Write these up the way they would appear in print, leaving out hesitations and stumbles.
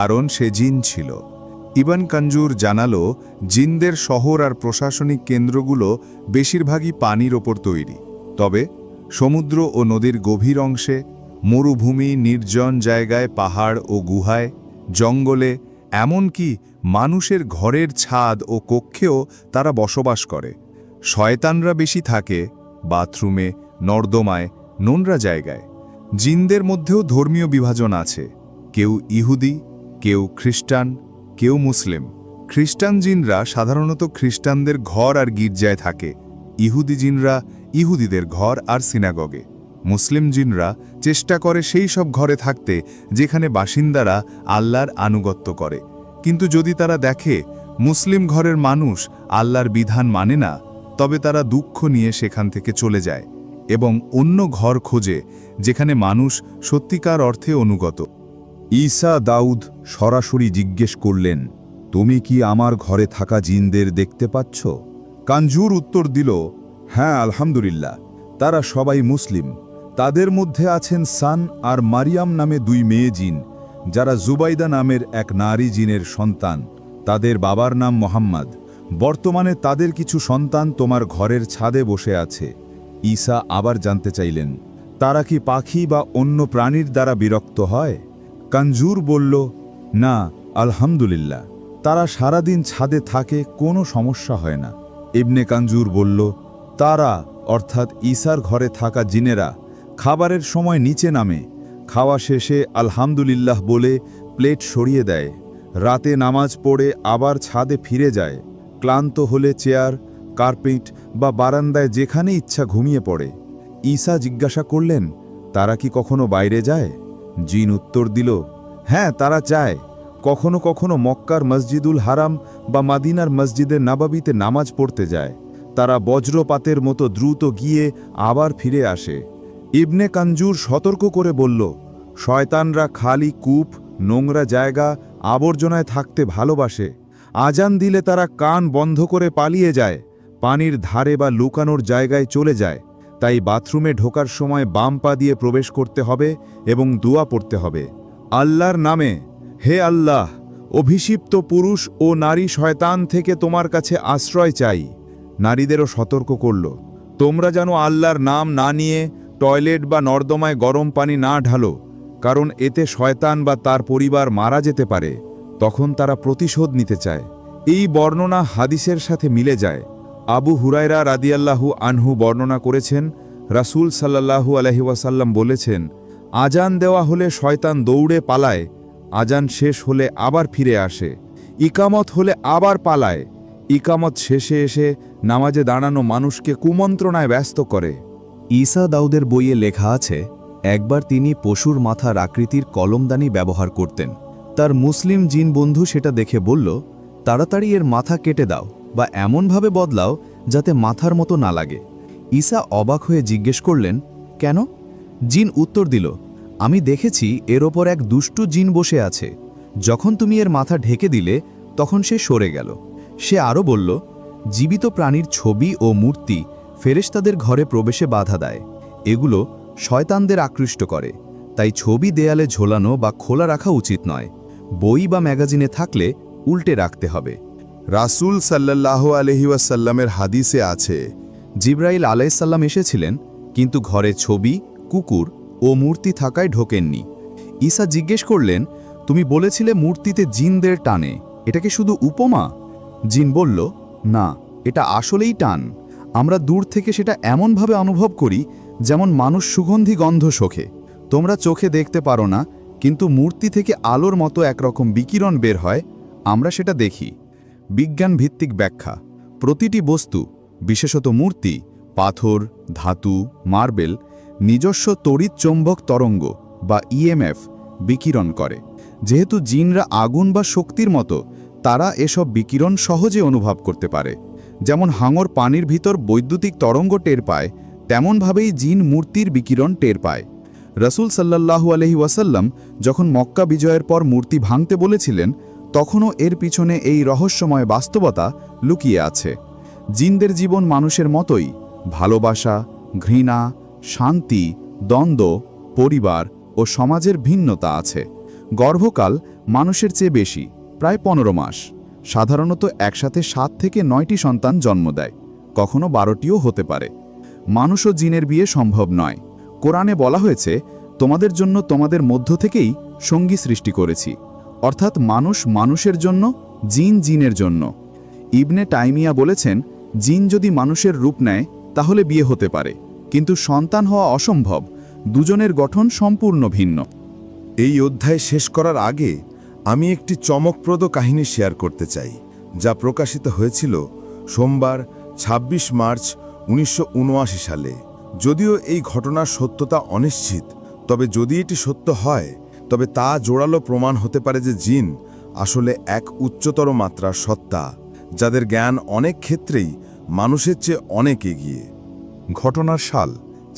কারণ সে জিন ছিল। ইবন কাঞ্জুর জানালো, জিনদের শহর আর প্রশাসনিক কেন্দ্রগুলো বেশিরভাগই পানির ওপর তৈরি। তবে সমুদ্র ও নদীর গভীর অংশে, মরুভূমি, নির্জন জায়গায়, পাহাড় ও গুহায়, জঙ্গলে, এমনকি মানুষের ঘরের ছাদ ও কক্ষেও তারা বসবাস করে। শয়তানরা বেশি থাকে বাথরুমে, নর্দমায়, নোংরা জায়গায়। জিনদের মধ্যেও ধর্মীয় বিভাজন আছে। কেউ ইহুদি, কেউ খ্রিস্টান, কেউ মুসলিম। খ্রিস্টান জিনরা সাধারণত খ্রিস্টানদের ঘর আর গির্জায় থাকে। ইহুদি জিনরা ইহুদিদের ঘর আর সিনাগগে। মুসলিম জিনরা চেষ্টা করে সেই সব ঘরে থাকতে যেখানে বাসিন্দারা আল্লাহর আনুগত্য করে। কিন্তু যদি তারা দেখে মুসলিম ঘরের মানুষ আল্লাহর বিধান মানে না, তবে তারা দুঃখ নিয়ে সেখান থেকে চলে যায় এবং অন্য ঘর খোঁজে যেখানে মানুষ সত্যিকার অর্থে অনুগত। ঈসা দাউদ সরাসরি জিজ্ঞেস করলেন, তুমি কি আমার ঘরে থাকা জিনদের দেখতে পাচ্ছ? কাঞ্জুর উত্তর দিল, হ্যাঁ আলহামদুলিল্লাহ, তারা সবাই মুসলিম। তাদের মধ্যে আছেন সান আর মারিয়াম নামে দুই মেয়ে জিন, যারা জুবাইদা নামের এক নারী জিনের সন্তান। তাদের বাবার নাম মোহাম্মদ। বর্তমানে তাদের কিছু সন্তান তোমার ঘরের ছাদে বসে আছে। ঈসা আবার জানতে চাইলেন, তারা কি পাখি বা অন্য প্রাণীর দ্বারা বিরক্ত হয়? কাঞ্জুর বলল, না আলহামদুলিল্লাহ, তারা সারাদিন ছাদে থাকে, কোনো সমস্যা হয় না। ইবনে কাঞ্জুর বলল, তারা অর্থাৎ ঈসার ঘরে থাকা জিনেরা খাবারের সময় নিচে নামে, খাওয়া শেষে আলহামদুলিল্লাহ বলে প্লেট সরিয়ে দেয়, রাতে নামাজ পড়ে আবার ছাদে ফিরে যায়, ক্লান্ত হলে চেয়ার, কার্পেট বা বারান্দায় যেখানে ইচ্ছা ঘুমিয়ে পড়ে। ঈসা জিজ্ঞাসা করলেন, তারা কি কখনো বাইরে যায়? জিন উত্তর দিল, হ্যাঁ তারা যায়। কখনো কখনো মক্কার মসজিদুল হারাম বা মাদিনার মসজিদে নাবাবিতে নামাজ পড়তে যায়। তারা বজ্রপাতের মতো দ্রুত গিয়ে আবার ফিরে আসে। ইবনে কাঞ্জুর সতর্ক করে বলল, শয়তানরা খালি কূপ, নোংরা জায়গা, আবর্জনায় থাকতে ভালোবাসে। আজান দিলে তারা কান বন্ধ করে পালিয়ে যায়, পানির ধারে বা লুকানোর জায়গায় চলে যায়। তাই বাথরুমে ঢোকার সময় বাম পা দিয়ে প্রবেশ করতে হবে এবং দোয়া পড়তে হবে, আল্লাহর নামে, হে আল্লাহ, অভিষিপ্ত পুরুষ ও নারী শয়তান থেকে তোমার কাছে আশ্রয় চাই। নারীদেরও সতর্ক করল, তোমরা যেন আল্লাহর নাম না নিয়ে টয়লেট বা নর্দমায় গরম পানি না ঢালো, কারণ এতে শয়তান বা তার পরিবার মারা যেতে পারে। তখন তারা প্রতিশোধ নিতে চায়। এই বর্ণনা হাদিসের সাথে মিলে যায়। আবু হুরায়রা রাদিয়াল্লাহু আনহু বর্ণনা করেছেন, রাসূল সাল্লাল্লাহু আলাইহি ওয়াসাল্লাম বলেছেন, আজান দেওয়া হলে শয়তান দৌড়ে পালায়, আজান শেষ হলে আবার ফিরে আসে, ইকামত হলে আবার পালায়, ইকামত শেষে এসে নামাজে দাঁড়ানো মানুষকে কুমন্ত্রণায় ব্যস্ত করে। ঈসা দাউদের বইয়ে লেখা আছে, একবার তিনি পশুর মাথার আকৃতির কলমদানি ব্যবহার করতেন। তার মুসলিম জিন বন্ধু সেটা দেখে বলল, তাড়াতাড়ি এর মাথা কেটে দাও বা এমনভাবে বদলাও যাতে মাথার মতো না লাগে। ঈসা অবাক হয়ে জিজ্ঞেস করলেন, কেন? জিন উত্তর দিল, আমি দেখেছি এর ওপর এক দুষ্টু জিন বসে আছে। যখন তুমি এর মাথা ঢেকে দিলে তখন সে সরে গেল। সে আরও বলল, জীবিত প্রাণীর ছবি ও মূর্তি ফেরেশতাদের ঘরে প্রবেশে বাধা দেয়। এগুলো শয়তানদের আকৃষ্ট করে, তাই ছবি দেয়ালে ঝোলানো বা খোলা রাখা উচিত নয়। বই বা ম্যাগাজিনে থাকলে উল্টে রাখতে হবে। রাসূল সাল্লাল্লাহু আলাইহি ওয়াসাল্লামের হাদিসে আছে, জিবরাইল আলাইহিসসালাম এসেছিলেন, কিন্তু ঘরে ছবি, কুকুর ও মূর্তি থাকায় ঢোকেননি। ঈসা জিজ্ঞেস করলেন, তুমি বলেছিলে মূর্তিতে জিনদের টানে, এটা কি শুধু উপমা? জিন বলল, না, এটা আসলেই টান। আমরা দূর থেকে সেটা এমনভাবে অনুভব করি যেমন মানুষ সুগন্ধি গন্ধ শোকে। তোমরা চোখে দেখতে পারো না, কিন্তু মূর্তি থেকে আলোর মতো একরকম বিকিরণ বের হয়, আমরা সেটা দেখি। বিজ্ঞান ভিত্তিক ব্যাখ্যা, প্রতিটি বস্তু, বিশেষত মূর্তি, পাথর, ধাতু, মার্বেল, নিজস্ব তড়িৎ চৌম্বক তরঙ্গ বা ইএমএফ বিকিরণ করে। যেহেতু জিনরা আগুন বা শক্তির মতো, তারা এসব বিকিরণ সহজে অনুভব করতে পারে। যেমন হাঙর পানির ভিতর বৈদ্যুতিক তরঙ্গ টের পায়, তেমনভাবেই জিন মূর্তির বিকিরণ টের পায়। রাসূল সাল্লাল্লাহু আলাইহি ওয়াসাল্লাম যখন মক্কা বিজয়ের পর মূর্তি ভাঙতে বলেছিলেন, তখনও এর পিছনে এই রহস্যময় বাস্তবতা লুকিয়ে আছে। জিনদের জীবন মানুষের মতোই, ভালোবাসা, ঘৃণা, শান্তি, দ্বন্দ্ব, পরিবার ও সমাজের ভিন্নতা আছে। গর্ভকাল মানুষের চেয়ে বেশি, প্রায় 15 মাস। সাধারণত একসাথে 7 থেকে 9টি সন্তান জন্ম দেয়, কখনো 12টিও হতে পারে। মানুষ ও জিনের বিয়ে সম্ভব নয়। কোরআনে বলা হয়েছে, তোমাদের জন্য তোমাদের মধ্য থেকেই সঙ্গী সৃষ্টি করেছি, অর্থাৎ মানুষ মানুষের জন্য, জিন জিনের জন্য। ইবনে টাইমিয়া বলেছেন, জিন যদি মানুষের রূপ নেয় তাহলে বিয়ে হতে পারে, কিন্তু সন্তান হওয়া অসম্ভব। দুজনের গঠন সম্পূর্ণ ভিন্ন। এই অধ্যায় শেষ করার আগে আমি একটি চমকপ্রদ কাহিনী শেয়ার করতে চাই, যা প্রকাশিত হয়েছিল সোমবার ২৬ মার্চ ১৯৭৯ সালে। যদিও এই ঘটনার সত্যতা অনিশ্চিত, তবে যদি এটি সত্য হয় তবে তা জোরালো প্রমাণ হতে পারে যে জিন আসলে এক উচ্চতর মাত্রার সত্তা, যাদের জ্ঞান অনেক ক্ষেত্রেই মানুষের চেয়ে অনেক এগিয়ে। ঘটনার সাল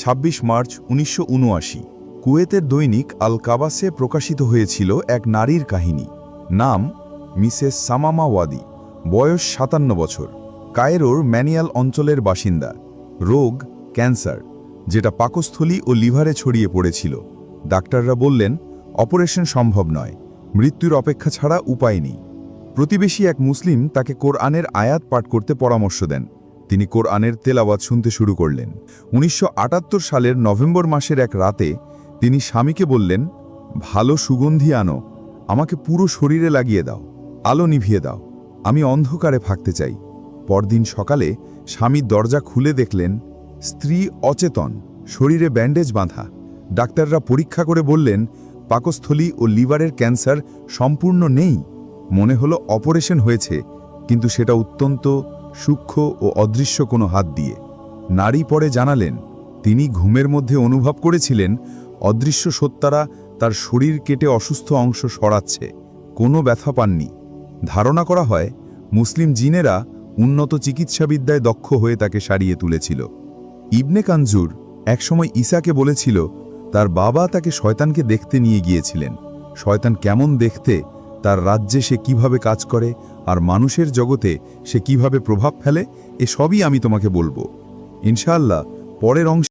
২৬ মার্চ ১৯৭৯। কুয়েতের দৈনিক আল কাবাসে প্রকাশিত হয়েছিল এক নারীর কাহিনী। নাম মিসেস সামামা ওয়াদি, বয়স ৫৭ বছর, কায়রোর ম্যানিয়াল অঞ্চলের বাসিন্দা। রোগ ক্যান্সার, যেটা পাকস্থলী ও লিভারে ছড়িয়ে পড়েছিল। ডাক্তাররা বললেন অপারেশন সম্ভব নয়, মৃত্যুর অপেক্ষা ছাড়া উপায় নেই। প্রতিবেশী এক মুসলিম তাকে কোরআনের আয়াত পাঠ করতে পরামর্শ দেন। তিনি কোরআনের তেলাওয়াত শুনতে শুরু করলেন। ১৯৭৮ সালের নভেম্বর মাসের এক রাতে তিনি স্বামীকে বললেন, ভালো সুগন্ধি আনো, আমাকে পুরো শরীরে লাগিয়ে দাও, আলো নিভিয়ে দাও, আমি অন্ধকারে থাকতে চাই। পরদিন সকালে স্বামী দরজা খুলে দেখলেন স্ত্রী অচেতন, শরীরে ব্যান্ডেজ বাঁধা। ডাক্তাররা পরীক্ষা করে বললেন পাকস্থলী ও লিভারের ক্যান্সার সম্পূর্ণ নেই। মনে হলো অপারেশন হয়েছে, কিন্তু সেটা অত্যন্ত সূক্ষ্ম ও অদৃশ্য কোনো হাত দিয়ে। নারী পরে জানালেন তিনি ঘুমের মধ্যে অনুভব করেছিলেন অদৃশ্য সত্তারা তার শরীর কেটে অসুস্থ অংশ সরাচ্ছে। কোনো ব্যথা পাননি। ধারণা করা হয় মুসলিম জিনেরা উন্নত চিকিৎসাবিদ্যায় দক্ষ হয়ে তাকে সারিয়ে তুলেছিল। ইবনে কানজুর একসময় ঈসাকে বলেছিল তার বাবা তাকে শয়তানকে দেখতে নিয়ে গিয়েছিলেন। শয়তান কেমন দেখতে, তার রাজ্যে সে কিভাবে কাজ করে আর মানুষের জগতে সে কিভাবে প্রভাব ফেলে, এসবই আমি তোমাকে বলবো ইনশাআল্লাহ পরের অংশে।